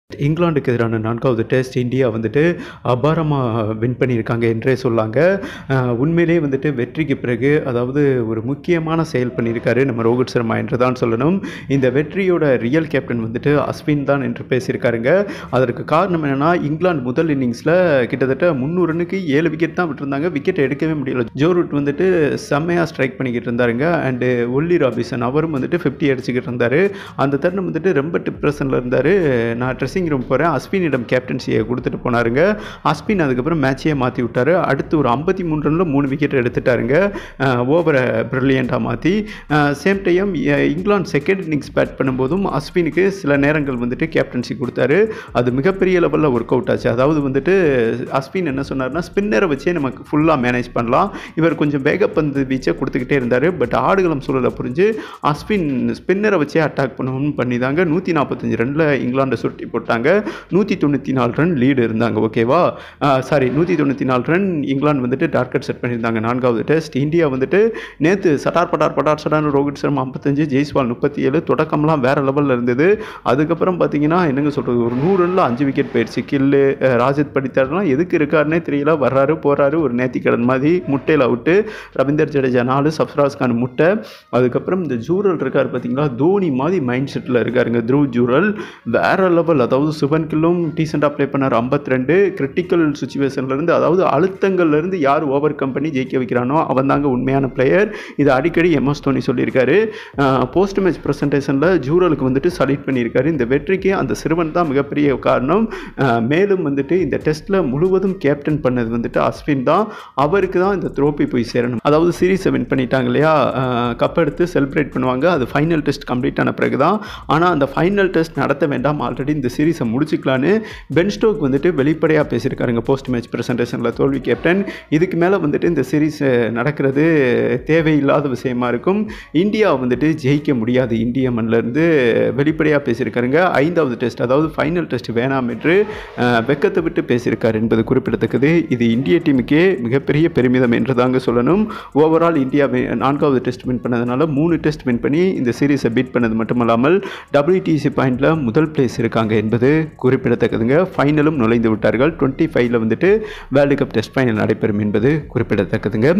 இங்கிலாந்துக்கு எதிரான 4வது டெஸ்ட் இந்தியா வந்துட்டு அபாரமாக வின் பண்ணியிருக்காங்க என்றே சொல்லாங்க. உண்மையிலேயே வந்துட்டு வெற்றிக்கு பிறகு அதாவது ஒரு முக்கியமான செயல் பண்ணியிருக்காரு நம்ம ரோஹித் சர்மா என்று தான் சொல்லணும். இந்த வெற்றியோட ரியல் கேப்டன் வந்துட்டு அஸ்வின் தான் என்று பேசியிருக்காருங்க. அதற்கு காரணம் என்னென்னா, இங்கிலாந்து முதல் இன்னிங்ஸில் கிட்டத்தட்ட 300 ரன்னுக்கு 7 விக்கெட் தான் விட்டுருந்தாங்க. விக்கெட் எடுக்கவே முடியல. ஜோ ரூட் வந்துட்டு செம்மையாக ஸ்ட்ரைக் பண்ணிக்கிட்டு இருந்தாருங்க. அண்டு ஒல்லி ராபின்சன் அவரும் வந்துட்டு 50 அடிச்சுக்கிட்டு இருந்தார். அந்த தருணம் வந்துட்டு ரொம்ப டிப்ரெஷனில் இருந்தார். நான் ட்ரெஸ்ஸிங் ரூம் போகிறேன், அஸ்வினிடம் கேப்டன்சியை கொடுத்துட்டு போனாருங்க. அஸ்வின் அதுக்கப்புறம் மேட்சையே மாற்றி விட்டார். அடுத்து ஒரு 53 ரனில் 3 விக்கெட் எடுத்துட்டாருங்க. ஓவரை ப்ரில்லியண்ட்டாக மாற்றி. Same time England second innings bat பண்ணும்போதும் அஸ்வினுக்கு சில நேரங்கள் வந்துட்டு கேப்டன்சி கொடுத்தாரு. அது மிகப்பெரிய லெவலில் ஒர்க் அவுட் ஆச்சு. அதாவது வந்துட்டு அஸ்வின் என்ன சொன்னார்னா, ஸ்பின்னரை வச்சே நமக்கு ஃபுல்லாக மேனேஜ் பண்ணலாம். இவர் கொஞ்சம் வேகப்பந்து வீச்சை கொடுத்துக்கிட்டே இருந்தார். பட் ஆடுகளம் சூழலை புரிஞ்சு அஸ்வின் ஸ்பின்னரை வச்சே அட்டாக் பண்ணணும்னு பண்ணி தாங்க 145 ரனில் இங்கிலாண்டை சுட்டி போட்டாங்க. 194 ரன் லீடு இருந்தாங்க. ஓகேவா, சாரி 194 ரன் இங்கிலாந்து வந்துட்டு டார்கெட் செட் பண்ணியிருந்தாங்க 4வது டெஸ்ட். இந்தியா வந்துட்டு நேற்று சட்டார் பட்டார் சடார்னு ரோஹித் சர்மா 55, ஜெய்ஸ்வால் 37, தொடக்கம்லாம் வேறு லெவலில் இருந்தது. அதுக்கப்புறம் பார்த்தீங்கன்னா என்னங்க சொல்கிறது, ஒரு 100 ரனில் 5 விக்கெட் போயிடுச்சு. கில்லு, ராஜத் படித்தார்லாம் எதுக்கு இருக்காருன்னே தெரியல. வர்றாரு போகிறாரு, ஒரு நேர்த்திக்கடன் மாதிரி. முட்டையில் அவுட்டு. ரவீந்தர் ஜடேஜா 4, சப்ராஸ் கான் முட்டை. அதுக்கப்புறம் இந்த ஜூரல் இருக்கார் பார்த்தீங்களா, தோனி மாதிரி மைண்ட் செட்டில் இருக்காருங்க. த்ருவ் ஜூரல் வேறு லெவல். அதாவது சுபன் கில்லும் டீசெண்டாக ப்ளே பண்ணார் 52. கிரிட்டிக்கல் சுச்சுவேஷன்லேருந்து, அதாவது அழுத்தங்கள்லேருந்து யார் ஓவர் கம் பண்ணி ஜெயிக்க வைக்கிறானோ அவன் தாங்க உண்மையான பிளேயர். இது அடிக்கடி MS தோனி சொல்லியிருக்காரு. போஸ்ட் மேட்ச் ப்ரெசன்டேஷனில் ஜூரலுக்கு வந்துட்டு சல்யூட் பண்ணியிருக்காரு. இந்த வெற்றிக்கு அந்த சிறுவன் தான் மிகப்பெரிய காரணம். மேலும் வந்துட்டு இந்த டெஸ்ட்டில் முழுவதும் கேப்டன் பண்ணது வந்துட்டு அஸ்வின் தான். அவருக்கு தான் இந்த ட்ரோஃபி போய் சேரணும். அதாவது சீரீஸை வின் பண்ணிட்டாங்க இல்லையா, கப் எடுத்து செலிப்ரேட் பண்ணுவாங்க. அது ஃபைனல் டெஸ்ட் கம்ப்ளீட் ஆன பிறகு தான். ஆனால் அந்த ஃபைனல் டெஸ்ட் நடத்த வேண்டாம், ஆல்ரெடி இந்த சீரீஸை முடிச்சுக்கலான்னு பென் ஸ்டோக் வந்துட்டு வெளிப்படையாக பேசியிருக்காருங்க போஸ்ட் மேட்ச் ப்ரெசன்டேஷனில். தோல்வி கேப்டன், இதுக்கு மேலே வந்துட்டு இந்த சீரீஸ் நடக்கிறது தேவையில்லாத விஷயமா இருக்கும். இந்தியா வந்துட்டு ஜெயிக்க முடியாது இந்திய மண்ணிலேருந்து வெளிப்படையாக பேசியிருக்காருங்க. 5வது டெஸ்ட், அதாவது ஃபைனல் டெஸ்ட் வேணாம் என்று வெக்கத்தை விட்டு பேசியிருக்காரு என்பது குறிப்பிடத்தக்கது. இது இந்திய டீமுக்கே மிகப்பெரிய பெருமிதம் என்று தாங்க சொல்லணும். ஓவரால் இந்தியா 4வது டெஸ்ட் வின் பண்ணதுனால 3 டெஸ்ட் வின் பண்ணி இந்த சீரீஸை பீட் பண்ணது மட்டுமல்லாமல் WTC பாயிண்டில் முதல் பிளேஸ் இருக்காங்க என்பது குறிப்பிடத்தக்கதுங்க. ஃபைனலும் நுழைந்து விட்டார்கள். 25ல் வந்துட்டு வேர்ல்டு கப் டெஸ்ட் ஃபைனல் நடைபெறும் என்பது குறிப்பிடத்தக்கதுங்க.